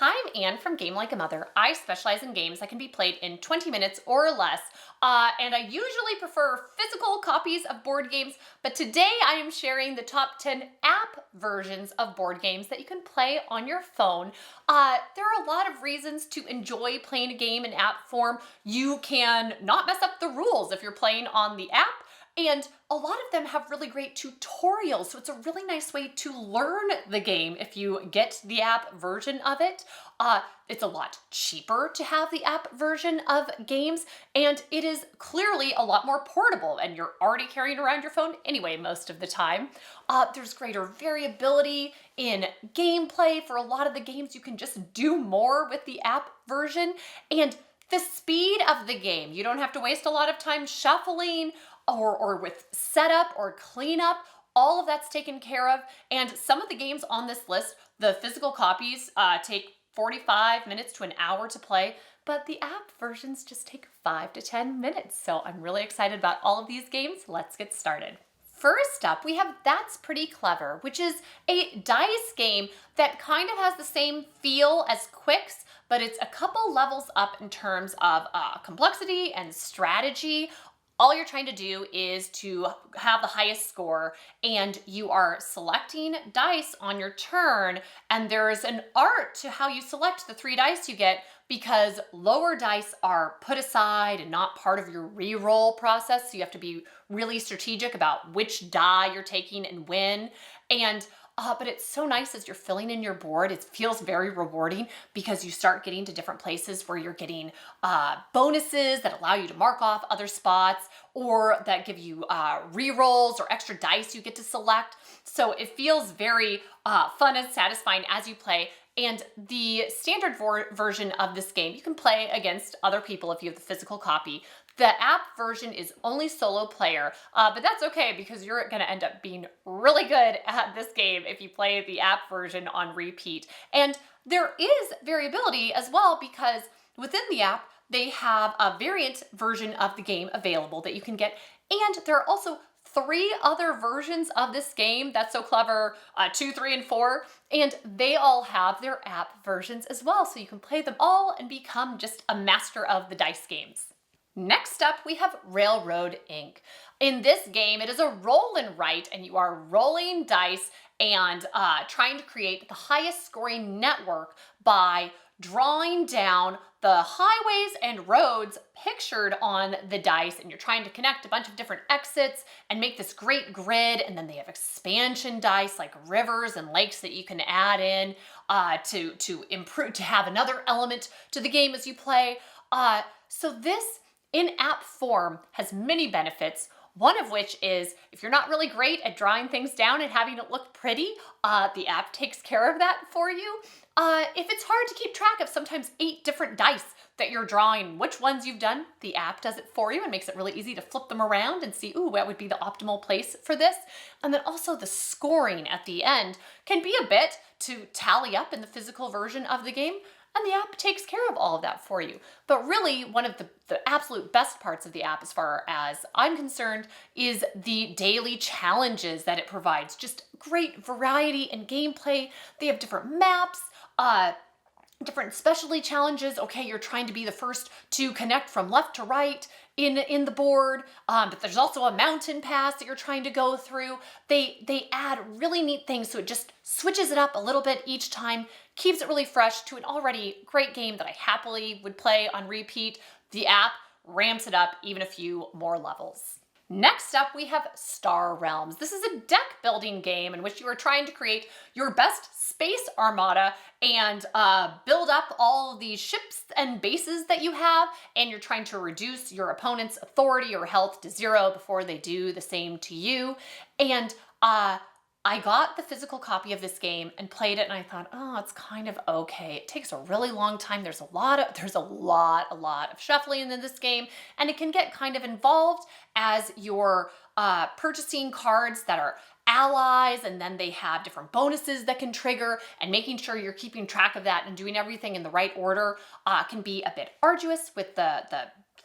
Hi, I'm Anne from Game Like a Mother. I specialize in games that can be played in 20 minutes or less, and I usually prefer physical copies of board games, but today I am sharing the top 10 app versions of board games that you can play on your phone. There are a lot of reasons to enjoy playing a game in app form. You can not mess up the rules if you're playing on the app. And a lot of them have really great tutorials, so it's a really nice way to learn the game if you get the app version of it. It's a lot cheaper to have the app version of games, and it is clearly a lot more portable, and you're already carrying around your phone anyway most of the time. There's greater variability in gameplay. For a lot of the games, you can just do more with the app version, and the speed of the game, you don't have to waste a lot of time shuffling or with setup or cleanup. All of that's taken care of. And some of the games on this list, the physical copies take 45 minutes to an hour to play, but the app versions just take 5 to 10 minutes. So I'm really excited about all of these games. Let's get started. First up, we have That's Pretty Clever, which is a dice game that kind of has the same feel as Quicks, but it's a couple levels up in terms of complexity and strategy. All you're trying to do is to have the highest score, and you are selecting dice on your turn, and there's an art to how you select the 3 dice you get, because lower dice are put aside and not part of your re-roll process, so you have to be really strategic about which die you're taking and when. But it's so nice as you're filling in your board. It feels very rewarding because you start getting to different places where you're getting bonuses that allow you to mark off other spots, or that give you re-rolls or extra dice you get to select. So it feels very fun and satisfying as you play. And the standard version of this game, you can play against other people if you have the physical copy. The app version is only solo player, but that's okay because you're going to end up being really good at this game if you play the app version on repeat. And there is variability as well because within the app, they have a variant version of the game available that you can get. And there are also 3 other versions of this game, That's So Clever, 2, 3, and 4, and they all have their app versions as well, so you can play them all and become just a master of the dice games. Next up, we have Railroad Inc. In this game, it is a roll and write, and you are rolling dice and trying to create the highest scoring network by drawing down the highways and roads pictured on the dice, and you're trying to connect a bunch of different exits and make this great grid. And then they have expansion dice like rivers and lakes that you can add in to improve, to have another element to the game as you play. So this in-app form has many benefits. One of which is if you're not really great at drawing things down and having it look pretty, the app takes care of that for you. If it's hard to keep track of sometimes 8 different dice that you're drawing, which ones you've done, the app does it for you and makes it really easy to flip them around and see, ooh, that would be the optimal place for this. And then also the scoring at the end can be a bit to tally up in the physical version of the game. And the app takes care of all of that for you. But really, one of the absolute best parts of the app, as far as I'm concerned, is the daily challenges that it provides. Just great variety and gameplay. They have different maps, different specialty challenges. Okay, you're trying to be the first to connect from left to right in the board, but there's also a mountain pass that you're trying to go through. They add really neat things, so it just switches it up a little bit each time, keeps it really fresh to an already great game that I happily would play on repeat. The app ramps it up even a few more levels. Next up, we have Star Realms. This is a deck building game in which you are trying to create your best space armada and build up all of these ships and bases that you have, and you're trying to reduce your opponent's authority or health to 0 before they do the same to you. And I got the physical copy of this game and played it, and I thought, oh, it's kind of okay. It takes a really long time. There's a lot of shuffling in this game, and it can get kind of involved as you're purchasing cards that are allies, and then they have different bonuses that can trigger, and making sure you're keeping track of that and doing everything in the right order can be a bit arduous with the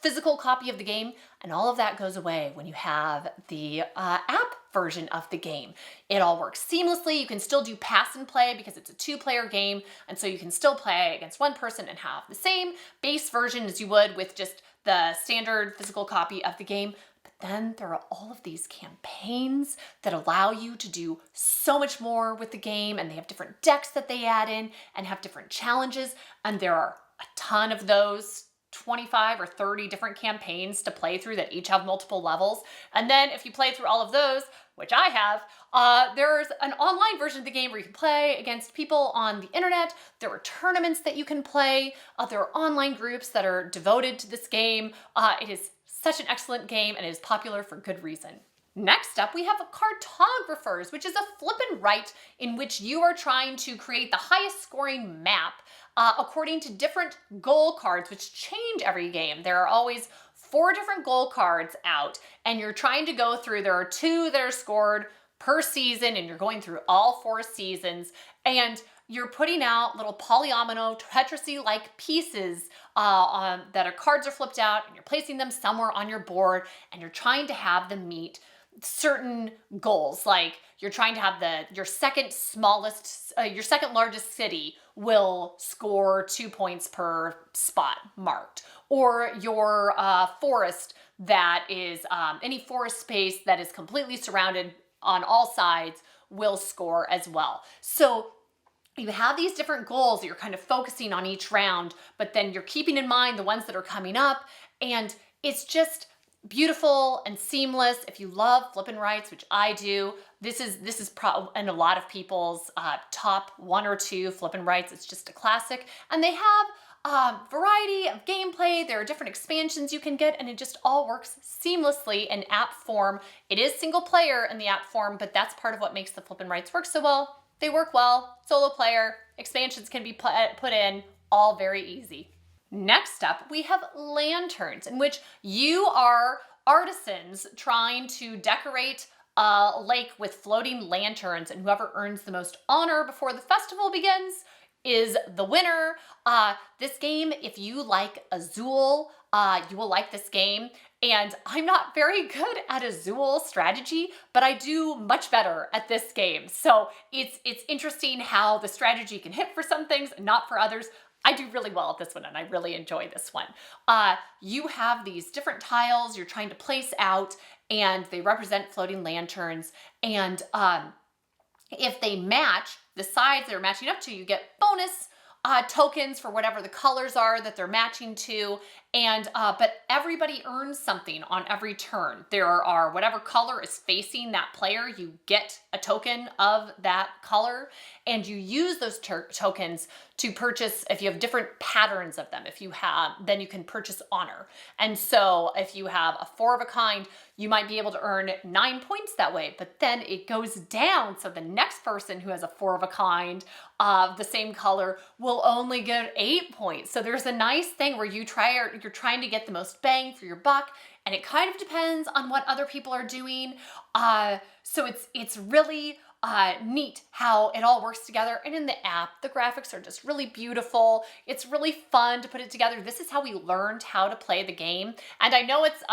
physical copy of the game, and all of that goes away when you have the app version of the game. It all works seamlessly. You can still do pass and play because it's a two-player game, and so you can still play against one person and have the same base version as you would with just the standard physical copy of the game. But then there are all of these campaigns that allow you to do so much more with the game, and they have different decks that they add in and have different challenges, and there are a ton of those, 25 or 30 different campaigns to play through that each have multiple levels. And then if you play through all of those, which I have, there's an online version of the game where you can play against people on the internet. There are tournaments that you can play. There are online groups that are devoted to this game. It is such an excellent game, and it is popular for good reason. Next up, we have Cartographers, which is a flip and write in which you are trying to create the highest scoring map according to different goal cards, which change every game. There are always 4 different goal cards out, and you're trying to go through, there are 2 that are scored per season, and you're going through all 4 seasons, and you're putting out little polyomino Tetris-y-like pieces cards are flipped out, and you're placing them somewhere on your board, and you're trying to have them meet certain goals. Like you're trying to have your second largest city will score 2 points per spot marked, or your forest that is any forest space that is completely surrounded on all sides will score as well. So you have these different goals that you're kind of focusing on each round, but then you're keeping in mind the ones that are coming up, and it's just beautiful and seamless. If you love flip and writes, which I do, this is in a lot of people's top 1 or 2 flip and writes. It's just a classic, and they have a variety of gameplay. There are different expansions you can get, and it just all works seamlessly in app form. It is single player in the app form, but that's part of what makes the flip and writes work so well. They work well, solo player, expansions can be put in, all very easy. Next up, we have lanterns, in which you are artisans trying to decorate a lake with floating lanterns, and whoever earns the most honor before the festival begins is the winner. This game, if you like Azul, you will like this game. And I'm not very good at Azul strategy, but I do much better at this game. So it's interesting how the strategy can hit for some things and not for others. I do really well at this one, and I really enjoy this one. You have these different tiles you're trying to place out, and they represent floating lanterns. And if they match the sides they're matching up to, you get bonus tokens for whatever the colors are that they're matching to. And but everybody earns something on every turn. There are, whatever color is facing that player, you get a token of that color, and you use those tokens to purchase. If you have different patterns of them, then you can purchase honor. And so if you have a 4 of a kind, you might be able to earn 9 points that way, but then it goes down. So the next person who has a 4 of a kind of the same color will only get 8 points. So there's a nice thing where you're trying to get the most bang for your buck, and it kind of depends on what other people are doing. So it's really neat how it all works together. And in the app, the graphics are just really beautiful. It's really fun to put it together. This is how we learned how to play the game. And I know it's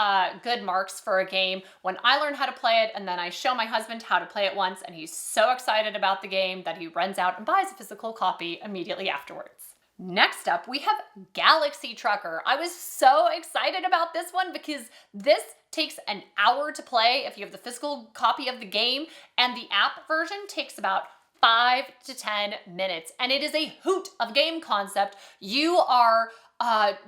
good marks for a game when I learn how to play it, and then I show my husband how to play it once, and he's so excited about the game that he runs out and buys a physical copy immediately afterwards. Next up, we have Galaxy Trucker. I was so excited about this one because this takes an hour to play if you have the physical copy of the game, and the app version takes about 5 to 10 minutes. And it is a hoot of game concept. You are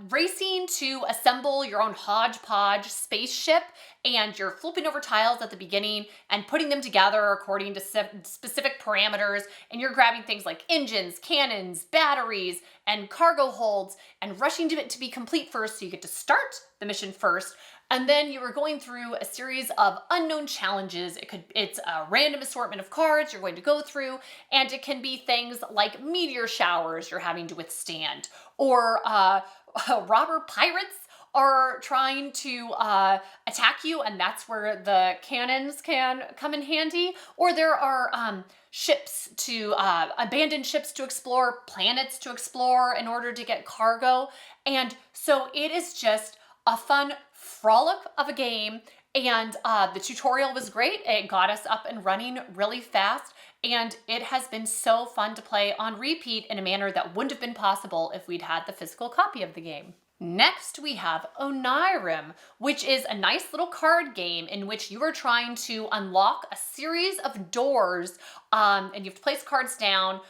racing to assemble your own hodgepodge spaceship, and you're flipping over tiles at the beginning and putting them together according to specific parameters, and you're grabbing things like engines, cannons, batteries, and cargo holds, and rushing to it to be complete first, so you get to start the mission first. And then you are going through a series of unknown challenges. It's a random assortment of cards you're going to go through, and it can be things like meteor showers you're having to withstand, or robber pirates are trying to attack you, and that's where the cannons can come in handy. Or there are abandoned ships to explore, planets to explore in order to get cargo. And so it is just a fun frolic of a game, and the tutorial was great. It got us up and running really fast, and it has been so fun to play on repeat in a manner that wouldn't have been possible if we'd had the physical copy of the game. Next, we have Onirim, which is a nice little card game in which you are trying to unlock a series of doors, and you have to place cards down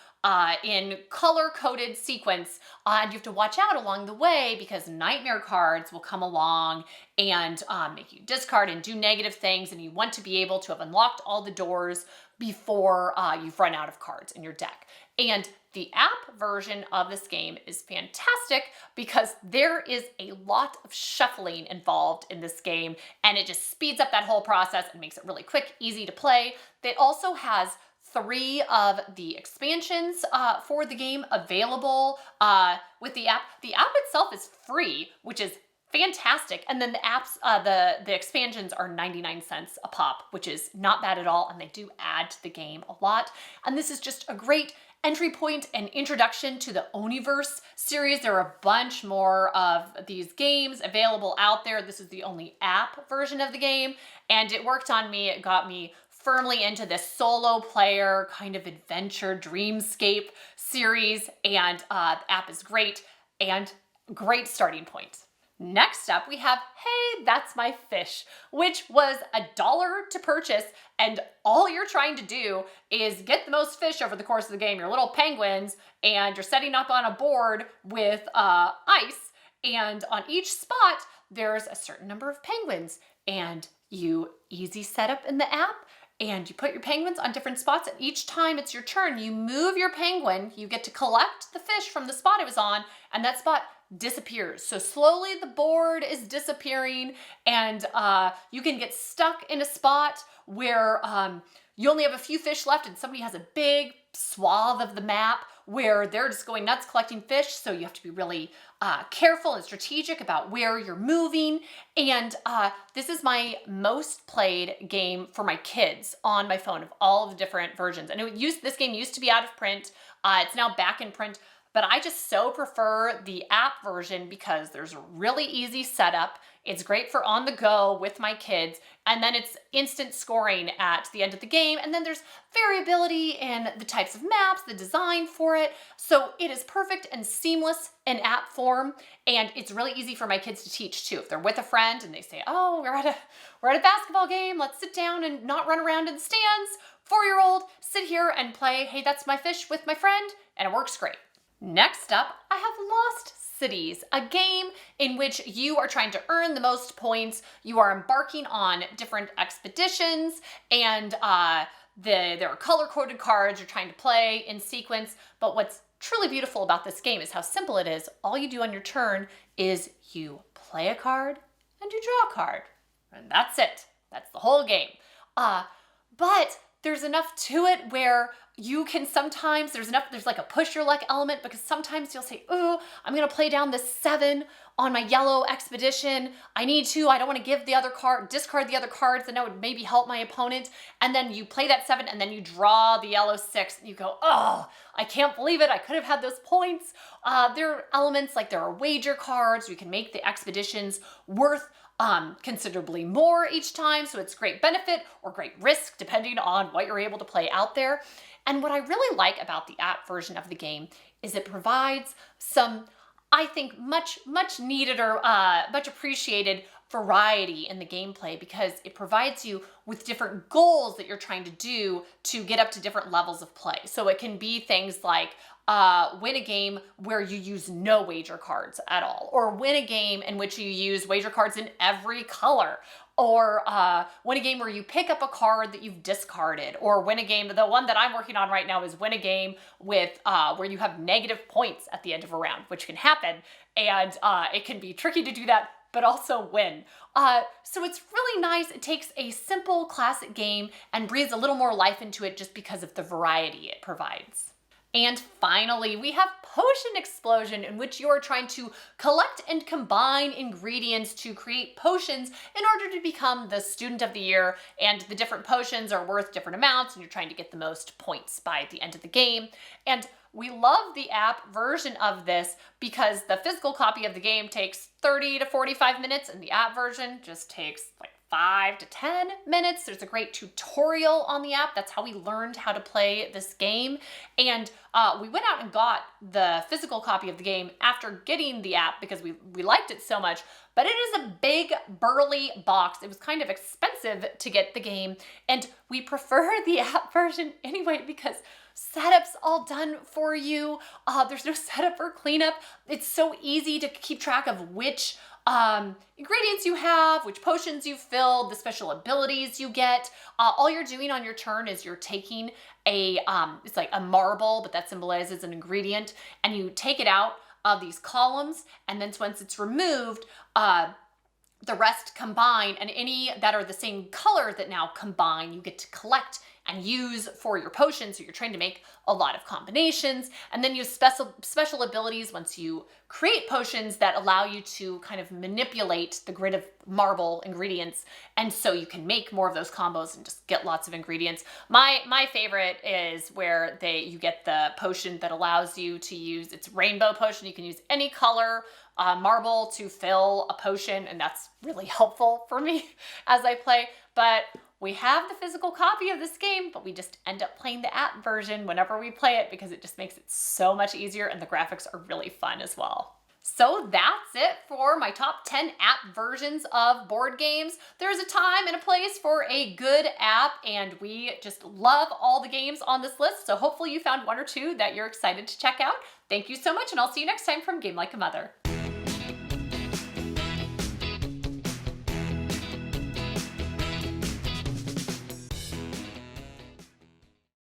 in color-coded sequence, and you have to watch out along the way because nightmare cards will come along and make you discard and do negative things, and you want to be able to have unlocked all the doors before you've run out of cards in your deck. And the app version of this game is fantastic because there is a lot of shuffling involved in this game, and it just speeds up that whole process and makes it really quick, easy to play. It also has 3 of the expansions for the game available with the app. The app itself is free, which is fantastic. And then the apps, the expansions are 99 cents a pop, which is not bad at all. And they do add to the game a lot. And this is just a great entry point and introduction to the Oniverse series. There are a bunch more of these games available out there. This is the only app version of the game, and it worked on me. It got me firmly into this solo player kind of adventure dreamscape series, and the app is great and great starting point. Next up, we have Hey, That's My Fish, which was $1 to purchase, and all you're trying to do is get the most fish over the course of the game. You're little penguins, and you're setting up on a board with ice, and on each spot, there's a certain number of penguins, and you easy setup in the app, and you put your penguins on different spots, and each time it's your turn, you move your penguin, you get to collect the fish from the spot it was on, and that spot disappears. So slowly the board is disappearing, and you can get stuck in a spot where you only have a few fish left, and somebody has a big swath of the map where they're just going nuts collecting fish. So you have to be really careful and strategic about where you're moving. And this is my most played game for my kids on my phone of all of the different versions. And this game used to be out of print. It's now back in print. But I just so prefer the app version because there's a really easy setup. It's great for on the go with my kids. And then it's instant scoring at the end of the game. And then there's variability in the types of maps, the design for it. So it is perfect and seamless in app form. And it's really easy for my kids to teach too. If they're with a friend and they say, oh, we're at a basketball game, let's sit down and not run around in the stands. 4-year-old, sit here and play Hey, That's My Fish with my friend. And it works great. Next up, I have Lost Cities, a game in which you are trying to earn the most points. You are embarking on different expeditions, and there are color-coded cards you're trying to play in sequence. But what's truly beautiful about this game is how simple it is. All you do on your turn is you play a card and you draw a card. And that's it. That's the whole game. But there's enough to it where you can sometimes, there's like a push your luck element, because sometimes you'll say, ooh, I'm gonna play down this 7 on my yellow expedition. I don't wanna give the other card, discard the other cards, and that would maybe help my opponent. And then you play that 7 and then you draw the yellow 6 and you go, oh, I can't believe it. I could have had those points. There are elements like there are wager cards. You can make the expeditions worth considerably more each time. So it's great benefit or great risk depending on what you're able to play out there. And what I really like about the app version of the game is it provides some, I think, much needed or much appreciated variety in the gameplay, because it provides you with different goals that you're trying to do to get up to different levels of play. So it can be things like win a game where you use no wager cards at all, or win a game in which you use wager cards in every color, or win a game where you pick up a card that you've discarded, or win a game, the one that I'm working on right now is win a game with where you have negative points at the end of a round, which can happen, and it can be tricky to do that, but also win. So it's really nice. It takes a simple classic game and breathes a little more life into it just because of the variety it provides. And finally, we have Potion Explosion, in which you are trying to collect and combine ingredients to create potions in order to become the student of the year. And the different potions are worth different amounts, and you're trying to get the most points by the end of the game. And we love the app version of this because the physical copy of the game takes 30 to 45 minutes, and the app version just takes like 5 to 10 minutes. There's a great tutorial on the app. That's how we learned how to play this game. And we went out and got the physical copy of the game after getting the app because we liked it so much. But it is a big, burly box. It was kind of expensive to get the game. And we prefer the app version anyway because setup's all done for you. There's no setup or cleanup. It's so easy to keep track of which ingredients you have, which potions you filled, the special abilities you get. All you're doing on your turn is you're taking it's like a marble, but that symbolizes an ingredient, and you take it out of these columns, and then once it's removed, the rest combine, and any that are the same color that now combine, you get to collect and use for your potions. So you're trying to make a lot of combinations, and then use special abilities once you create potions that allow you to kind of manipulate the grid of marble ingredients, and so you can make more of those combos and just get lots of ingredients. My favorite is where you get the potion that allows you to use, it's rainbow potion. You can use any color marble to fill a potion, and that's really helpful for me as I play. But we have the physical copy of this game, but we just end up playing the app version whenever we play it because it just makes it so much easier, and the graphics are really fun as well. So that's it for my top 10 app versions of board games. There's a time and a place for a good app, and we just love all the games on this list. So hopefully you found one or two that you're excited to check out. Thank you so much, and I'll see you next time from Game Like a Mother.